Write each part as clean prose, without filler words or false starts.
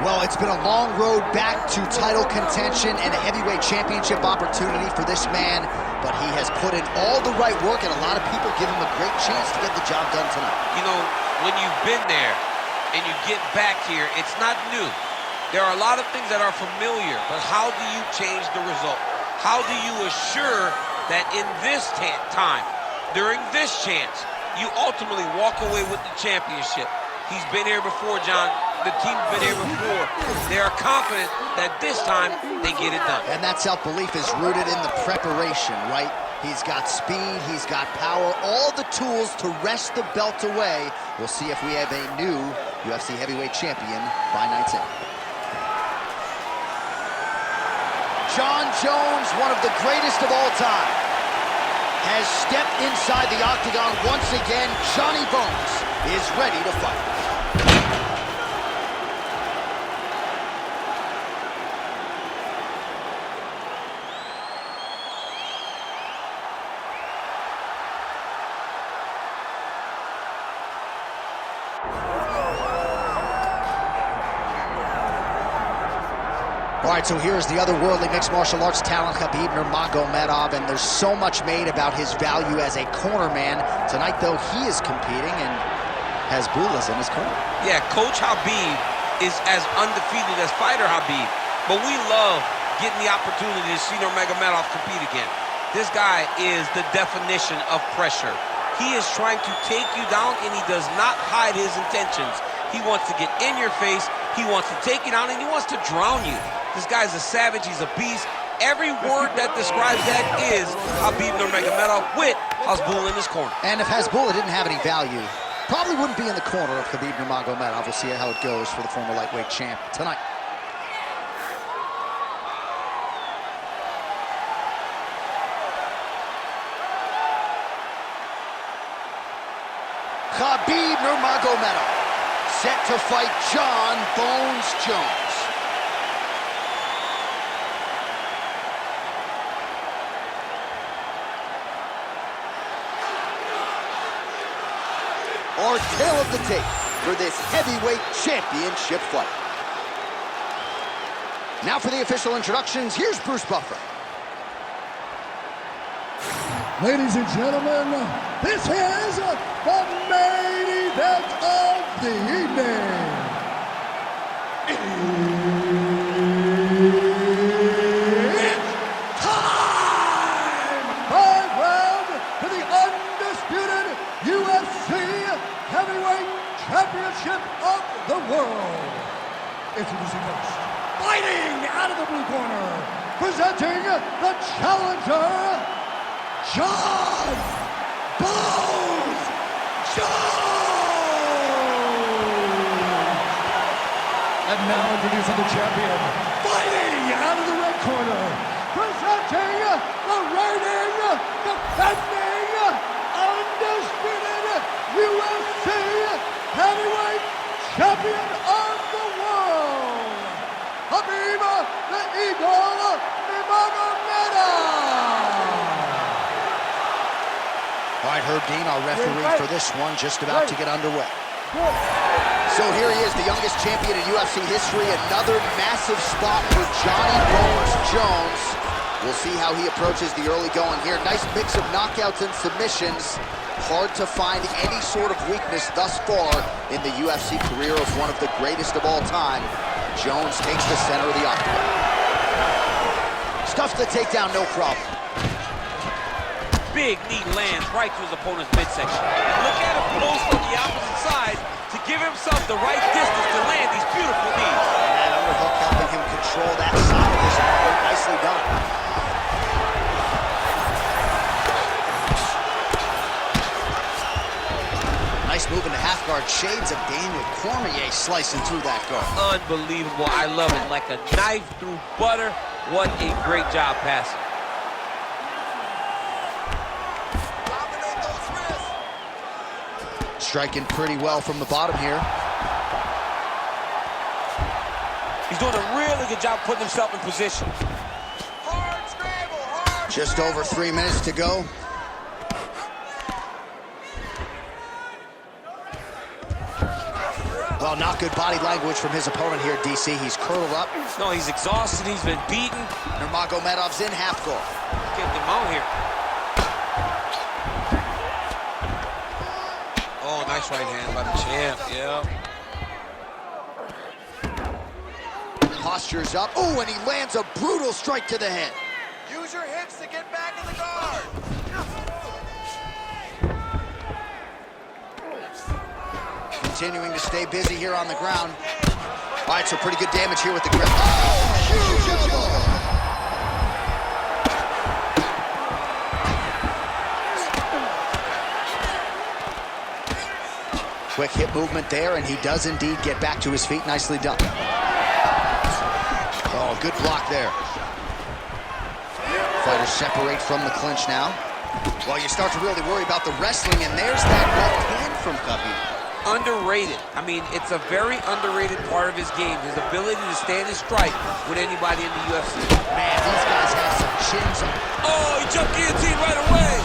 Well, it's been a long road back to title contention and a heavyweight championship opportunity for this man, but he has put in all the right work, and a lot of people give him a great chance to get the job done tonight. You know, when you've been there and you get back here, it's not new. There are a lot of things that are familiar, but how do you change the result? How do you assure that in this time, during this chance, you ultimately walk away with the championship? He's been here before, John. The team's been here before. They are confident that this time they get it done. And that self-belief is rooted in the preparation, right? He's got speed, he's got power, all the tools to wrest the belt away. We'll see if we have a new UFC heavyweight champion by night's end. Jon Jones, one of the greatest of all time, has stepped inside the octagon once again. Johnny Bones is ready to fight. All right, so here's the otherworldly mixed martial arts talent, Khabib Nurmagomedov, and there's so much made about his value as a corner man. Tonight, though, he is competing and has Bulas in his corner. Yeah, Coach Khabib is as undefeated as fighter Khabib, but we love getting the opportunity to see Nurmagomedov compete again. This guy is the definition of pressure. He is trying to take you down, and he does not hide his intentions. He wants to get in your face, he wants to take you down, and he wants to drown you. This guy's a savage, he's a beast. Every word that describes that is Khabib Nurmagomedov with Hasbulla in his corner. And if Hasbulla didn't have any value, probably wouldn't be in the corner of Khabib Nurmagomedov. We'll see how it goes for the former lightweight champ tonight. Khabib Nurmagomedov set to fight Jon Bones Jones. Our tale of the tape for this heavyweight championship fight. Now for the official introductions, here's Bruce Buffer. Ladies and gentlemen, this is the main event of the evening. It's time! 5 rounds for the undisputed UFC Heavyweight Championship of the world. Introducing first, fighting out of the blue corner, presenting the challenger, Jon Bones Jones! And now introducing the champion, fighting out of the red corner, presenting the reigning, defending, undisputed UFC Heavyweight Champion of the world, Khabib the Eagle Nurmagomedov! All right, Herb Dean, our referee for this one, just about to get underway. So here he is, the youngest champion in UFC history. Another massive spot for Johnny Bones Jones. We'll see how he approaches the early going here. Nice mix of knockouts and submissions. Hard to find any sort of weakness thus far in the UFC career of one of the greatest of all time. Jones takes the center of the octagon. Stuffs the takedown, no problem. Big knee lands right to his opponent's midsection. And look at him close from the opposite side to give himself the right distance to land these beautiful knees. And that underhook helping him control that side of his opponent. Nicely done. Nice move into half guard. Shades of Daniel Cormier slicing through that guard. Unbelievable. I love it. Like a knife through butter. What a great job passing. Striking pretty well from the bottom here. He's doing a really good job putting himself in position. Just over 3 minutes to go. Well, not good body language from his opponent here, DC. He's curled up. No, he's exhausted. He's been beaten. Nurmagomedov's in half guard. Getting him out here. Oh, nice right hand by the champ. Yeah. Posture's up. Oh, and he lands a brutal strike to the head. Use your hips to get back in the guard. Continuing to stay busy here on the ground. All right, so pretty good damage here with the grip. Oh, huge elbow! Quick hip movement there, and he does indeed get back to his feet. Nicely done. Oh, good block there. Fighters separate from the clinch now. Well, you start to really worry about the wrestling, and there's that left hand from Khabib. Underrated. I mean, it's a very underrated part of his game. His ability to stand and strike with anybody in the UFC. Man, these guys have some chins on. Oh, he jumped guillotine right away.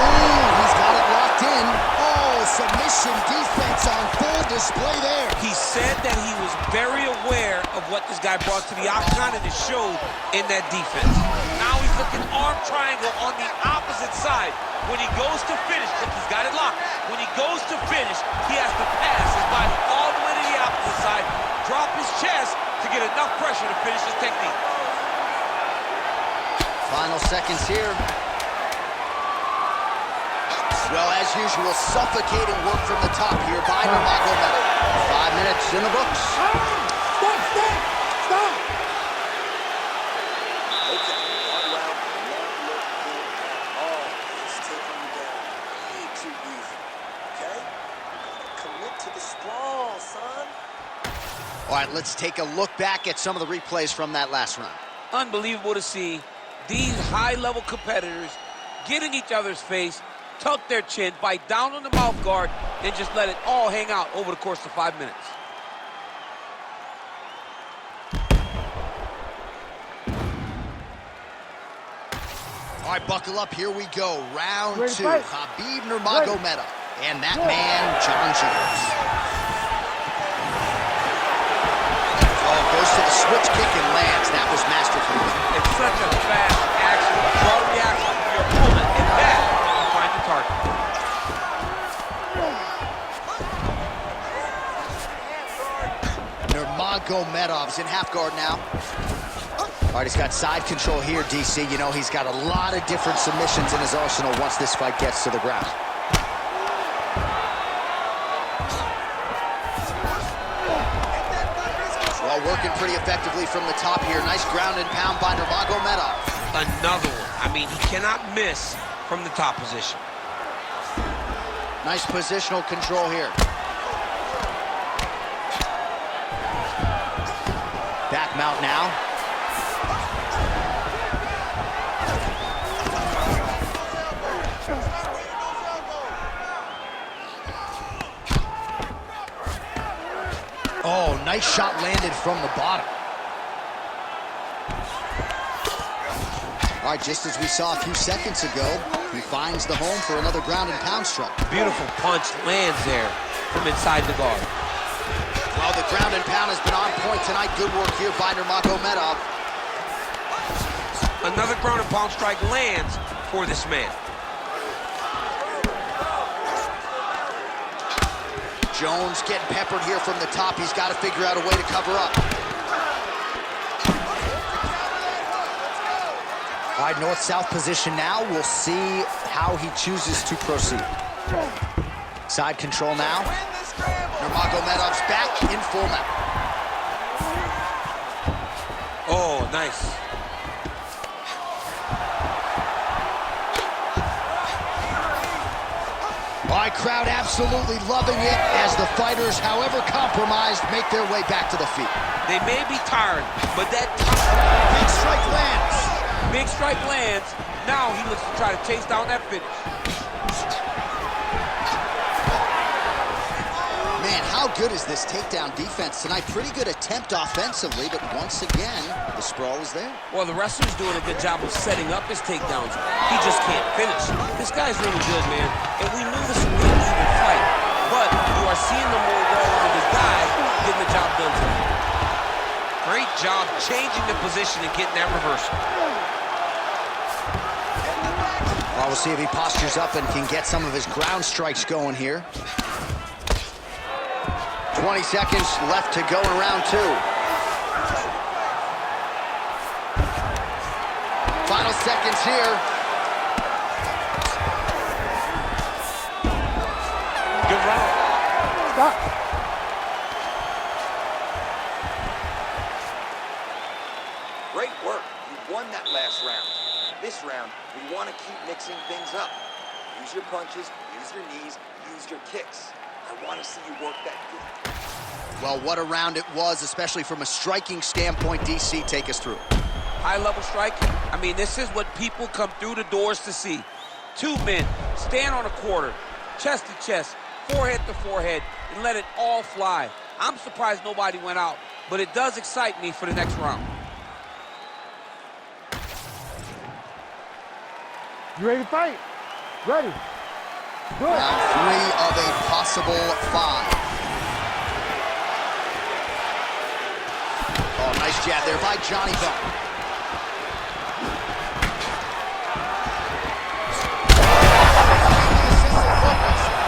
Oh, he's got it locked in. Oh, submission defense on full display there. He said that he was very aware of what this guy brought to the octagon, and it showed in that defense. Now he's looking arm triangle on the opposite side. When he goes to finish, look, he's got it locked. When he goes to finish, he has to pass his body all the way to the opposite side, drop his chest to get enough pressure to finish his technique. Final seconds here. Well, as usual, suffocating work from the top here by Nurmagomedov. 5 minutes in the books. Stop! Stop! Okay, one round, not look good at all. He's taking you down way too easy. Okay? You gotta commit to the sprawl, son. All right, let's take a look back at some of the replays from that last round. Unbelievable to see these high-level competitors get in each other's face, tuck their chin, bite down on the mouth guard, and just let it all hang out over the course of 5 minutes. All right, buckle up. Here we go. Round 2. Khabib Nurmagomedov. And that man, John Jones. Oh, goes to the switch kick and lands. That was masterful. It's such a fast action, draw reaction from your opponent, and that will find the target. Nurmagomedov's in half guard now. All right, he's got side control here, DC. You know, he's got a lot of different submissions in his arsenal once this fight gets to the ground. Well, working pretty effectively from the top here. Nice ground and pound by Nurmagomedov. Another one. I mean, he cannot miss from the top position. Nice positional control here. Back mount now. Oh, nice shot landed from the bottom. All right, just as we saw a few seconds ago, he finds the home for another ground and pound strike. Beautiful punch lands there from inside the guard. Well, the ground and pound has been on point tonight. Good work here by Nurmagomedov. Another ground and pound strike lands for this man. Jones getting peppered here from the top. He's got to figure out a way to cover up. All right, north-south position now. We'll see how he chooses to proceed. Side control now. Nurmagomedov's back in full mount. Oh, nice. All right, crowd absolutely loving it as the fighters, however compromised, make their way back to the feet. They may be tired, but that Big strike lands. big strike lands. Now he looks to try to chase down that finish. Man, how good is this takedown defense tonight? Pretty good attempt offensively, but once again, the sprawl is there. Well, the wrestler's doing a good job of setting up his takedowns. He just can't finish. This guy's really good, man. And we knew this would be an even fight. But you are seeing the more well-rounded job done tonight. Great job changing the position and getting that reversal. Well, we'll see if he postures up and can get some of his ground strikes going here. 20 seconds left to go in round 2. Final seconds here. Good round. Stop. Great work. You won that last round. This round, we want to keep mixing things up. Use your punches, use your knees, use your kicks. I want to see you work that good. Well, what a round it was, especially from a striking standpoint. DC, take us through. High-level striking. I mean, this is what people come through the doors to see. Two men stand on a quarter, chest to chest, forehead to forehead, and let it all fly. I'm surprised nobody went out, but it does excite me for the next round. You ready to fight? Ready. Good. Round 3 of a possible 5. Oh, nice jab there by Johnny Bone.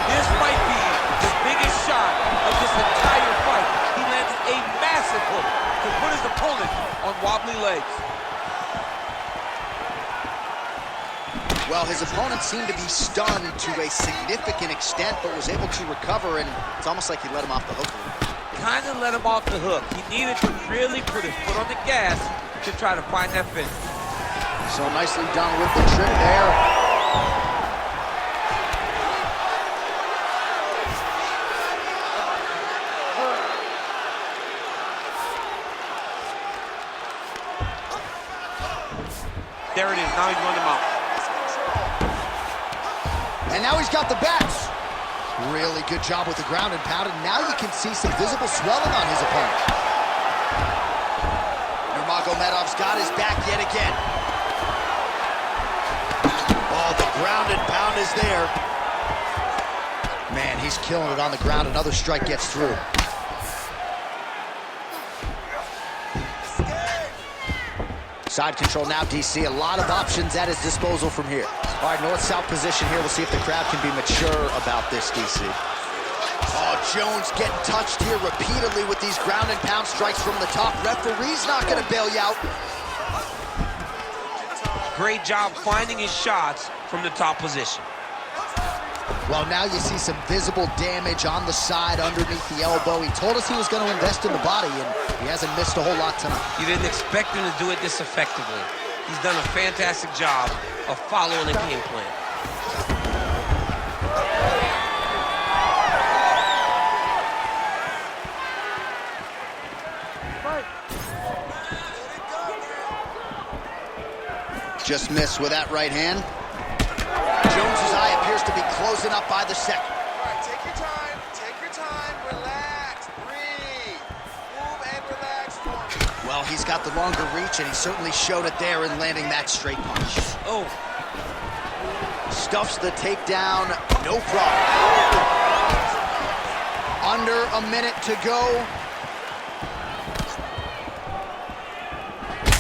This might be the biggest shot of this entire fight. He landed a massive hook to put his opponent on wobbly legs. Well, his opponent seemed to be stunned to a significant extent, but was able to recover, and it's almost like he let him off the hook a little bit. Kind of let him off the hook. He needed to really put his foot on the gas to try to find that finish. So nicely done with the trip there. There it is. Now he's running him out. And now he's got the bats. Really good job with the ground and pound, and now you can see some visible swelling on his opponent. Nurmagomedov's got his back yet again. Oh, the ground and pound is there. Man, he's killing it on the ground. Another strike gets through. Side control now, DC. A lot of options at his disposal from here. All right, north-south position here. We'll see if the crowd can be mature about this, DC. Oh, Jones getting touched here repeatedly with these ground and pound strikes from the top. Referee's not going to bail you out. Great job finding his shots from the top position. Well, now you see some visible damage on the side underneath the elbow. He told us he was going to invest in the body, and he hasn't missed a whole lot tonight. You didn't expect him to do it this effectively. He's done a fantastic job of following the game plan. Just missed with that right hand. Jones's eye appears to be closing up by the second. All right, take your time, relax, breathe, move and relax for me. Well, he's got the longer reach, and he certainly showed it there in landing that straight punch. Oh. Stuffs the takedown, no problem. Under a minute to go.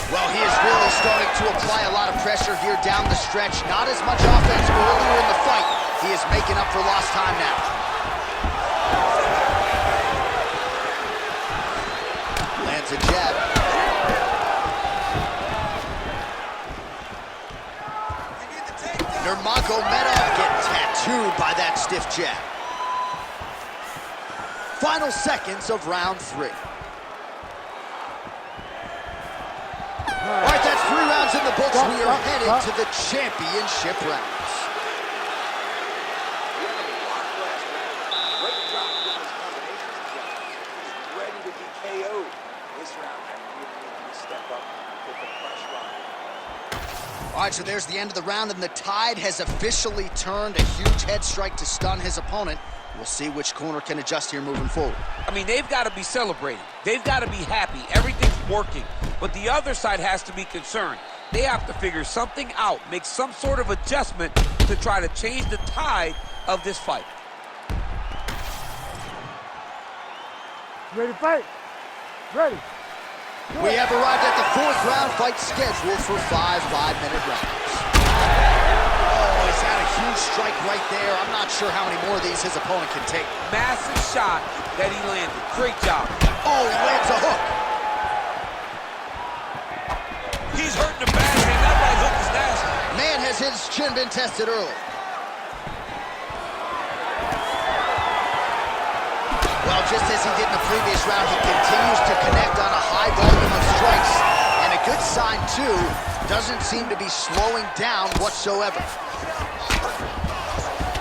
Well, he is really starting to apply a lot of pressure here down the stretch. Not as much offense earlier in the fight. He is making up for lost time now. Lands a jab. Nurmagomedov getting tattooed by that stiff jab. Final seconds of round 3. All right, that's 3 rounds in the books. We are headed to the championship rounds. Great job with his combinations. He's ready to be KO'd. This round, I really need him to step up and put the pressure on. All right, so there's the end of the round, and the tide has officially turned. A huge head strike to stun his opponent. We'll see which corner can adjust here moving forward. I mean, they've got to be celebrating. They've got to be happy. Everything's working. But the other side has to be concerned. They have to figure something out, make some sort of adjustment to try to change the tide of this fight. You ready to fight? Ready. We have arrived at the 4th round fight scheduled for 5 5-minute rounds. Oh, he's had a huge strike right there. I'm not sure how many more of these his opponent can take. Massive shot that he landed. Great job. Oh, he lands a hook. He's hurting the bad hand. That right hook is nasty. Man, has his chin been tested early. Well, just as he did in the previous round, he continues to connect on a high volume of strikes. And a good sign, too, doesn't seem to be slowing down whatsoever.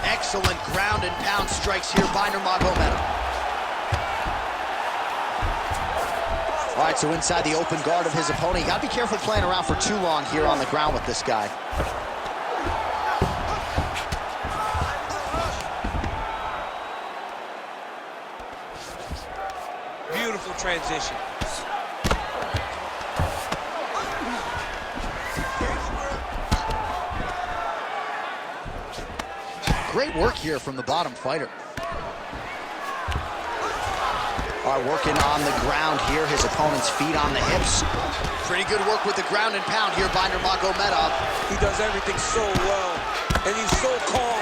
Excellent ground and pound strikes here by Nurmagomedov. All right, so inside the open guard of his opponent, you gotta be careful playing around for too long here on the ground with this guy. Beautiful transition. Great work here from the bottom fighter. All right, working on the ground here, his opponent's feet on the hips. Pretty good work with the ground and pound here by Nurmagomedov. He does everything so well, and he's so calm.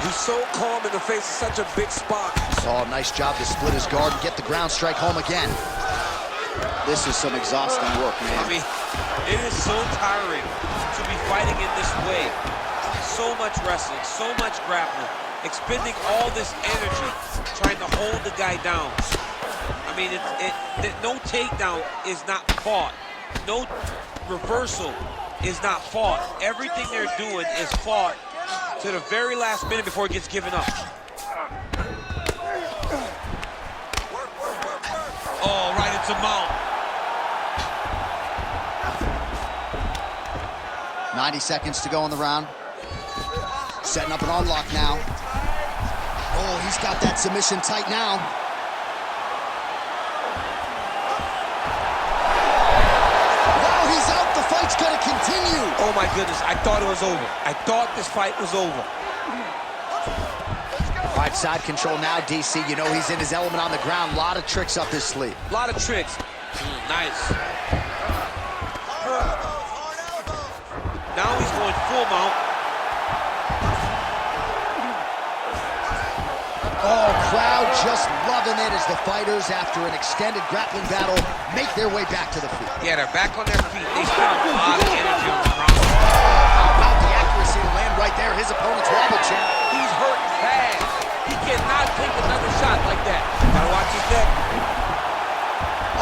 He's so calm in the face of such a big spot. Oh, nice job to split his guard and get the ground strike home again. This is some exhausting work, man. I mean, it is so tiring to be fighting in this way. So much wrestling, so much grappling, expending all this energy trying to hold the guy down. I mean, no takedown is not fought. No reversal is not fought. Everything they're doing is fought to the very last minute before it gets given up. Oh, right into mount. 90 seconds to go in the round. Setting up an unlock now. Oh, he's got that submission tight now. Wow, he's out. The fight's gonna continue. Oh my goodness, I thought it was over. I thought this fight was over. All right, side control now, DC. You know he's in his element on the ground. A lot of tricks up his sleeve. A lot of tricks. Nice. Now he's going full mount. Oh, crowd just loving it as the fighters, after an extended grappling battle, make their way back to the feet. Yeah, they're back on their feet. They spent a lot of energy on the ground. How about the accuracy to land right there? His opponent's wobble chin. He's hurt bad. He cannot take another shot like that. Gotta watch his neck.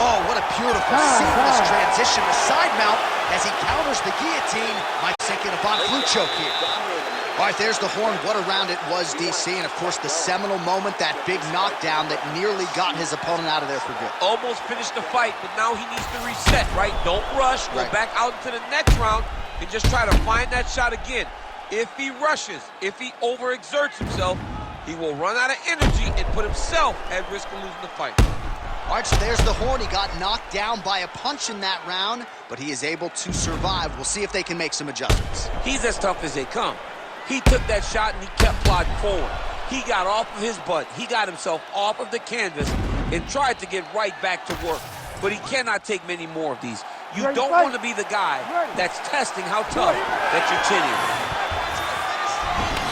Oh, what a beautiful, seamless transition to side mount as he counters the guillotine. Might sink in a Von Flue choke here. All right, there's the horn. What a round it was, DC. And, of course, the seminal moment, that big knockdown that nearly got his opponent out of there for good. Almost finished the fight, but now he needs to reset, right? Don't rush. Go back out into the next round and just try to find that shot again. If he rushes, if he overexerts himself, he will run out of energy and put himself at risk of losing the fight. All right, so there's the horn. He got knocked down by a punch in that round, but he is able to survive. We'll see if they can make some adjustments. He's as tough as they come. He took that shot and he kept plodding forward. He got off of his butt. He got himself off of the canvas and tried to get right back to work. But he cannot take many more of these. You don't want to be the guy that's testing how tough that your chin is.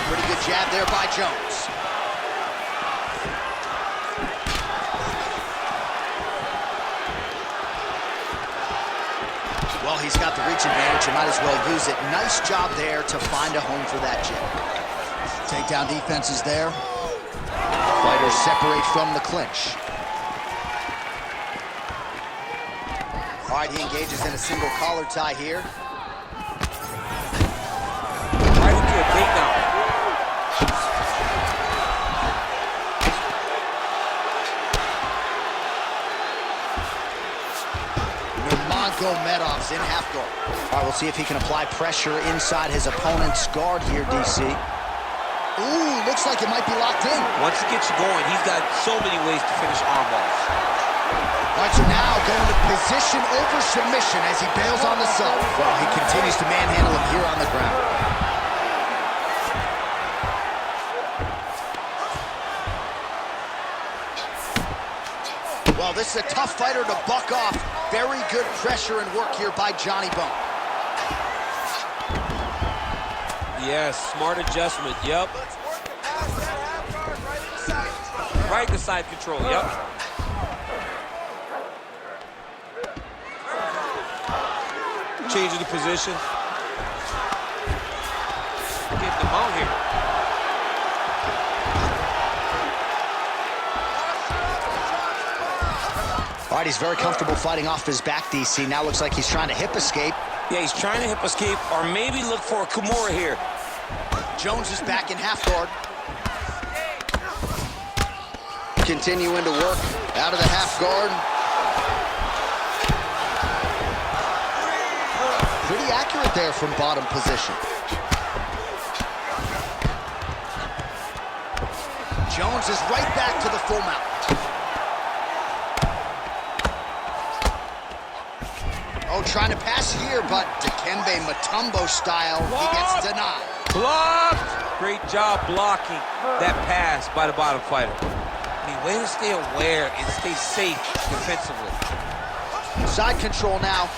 Pretty good jab there by Jones. Well, he's got the reach advantage. You might as well use it. Nice job there to find a home for that jab. Takedown defense is there. Fighters separate from the clinch. All right, he engages in a single collar tie here. Right into a takedown. Nurmagomedov's in half guard. All right, we'll see if he can apply pressure inside his opponent's guard here, DC. Ooh, looks like it might be locked in. Once he gets you going, he's got so many ways to finish arm bars. All right, so now going to position over submission as he bails on the sub. Well, he continues to manhandle him here on the ground. Well, this is a tough fighter to buck off. Very good pressure and work here by Johnny Bone. Yes, smart adjustment, yep. Let's work it past that half guard, right inside control. Right to side control, yep. Changing the position. Getting the mount here. All right, he's very comfortable fighting off his back, DC. Now looks like he's trying to hip escape. Yeah, he's trying to hip escape or maybe look for a Kimura here. Jones is back in half guard. Continuing to work out of the half guard. Pretty accurate there from bottom position. Jones is right back to the full mount. Oh, trying to pass here, but Dikembe Mutombo style, he gets denied. Blocked! Great job blocking that pass by the bottom fighter. I mean, way to stay aware and stay safe defensively. Side control now.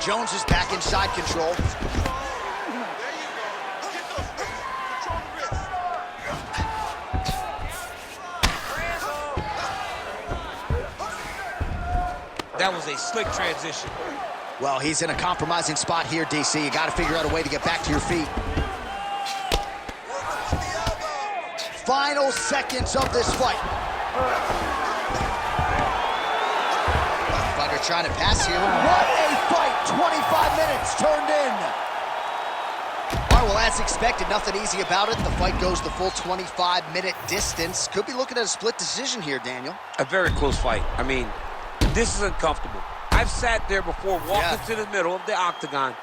Jones is back in side control. That was a slick transition. Well, he's in a compromising spot here, DC. You got to figure out a way to get back to your feet. Final seconds of this fight. Fighter trying to pass here. What a fight! 25 minutes turned in. All right, well, as expected, nothing easy about it. The fight goes the full 25-minute distance. Could be looking at a split decision here, Daniel. A very close fight. I mean, this is uncomfortable. I've sat there before, walking to the middle of the octagon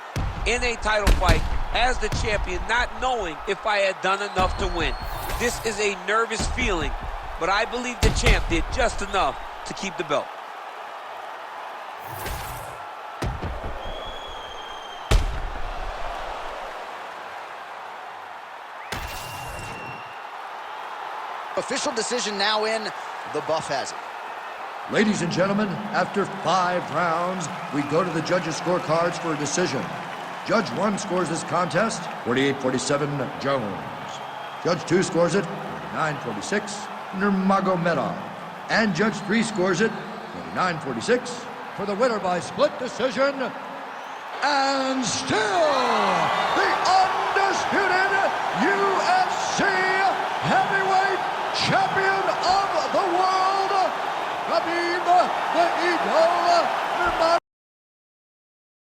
in a title fight as the champion, not knowing if I had done enough to win. This is a nervous feeling, but I believe the champ did just enough to keep the belt. Official decision now in. The buff has it. Ladies and gentlemen, after 5 rounds, we go to the judges' scorecards for a decision. Judge 1 scores this contest 48-47 Jones. Judge 2 scores it 49-46 Nurmagomedov. And Judge 3 scores it 49-46 for the winner by split decision. And still, the undisputed UFC heavyweight champion of the world, Khabib the Eagle Nurmagomedov.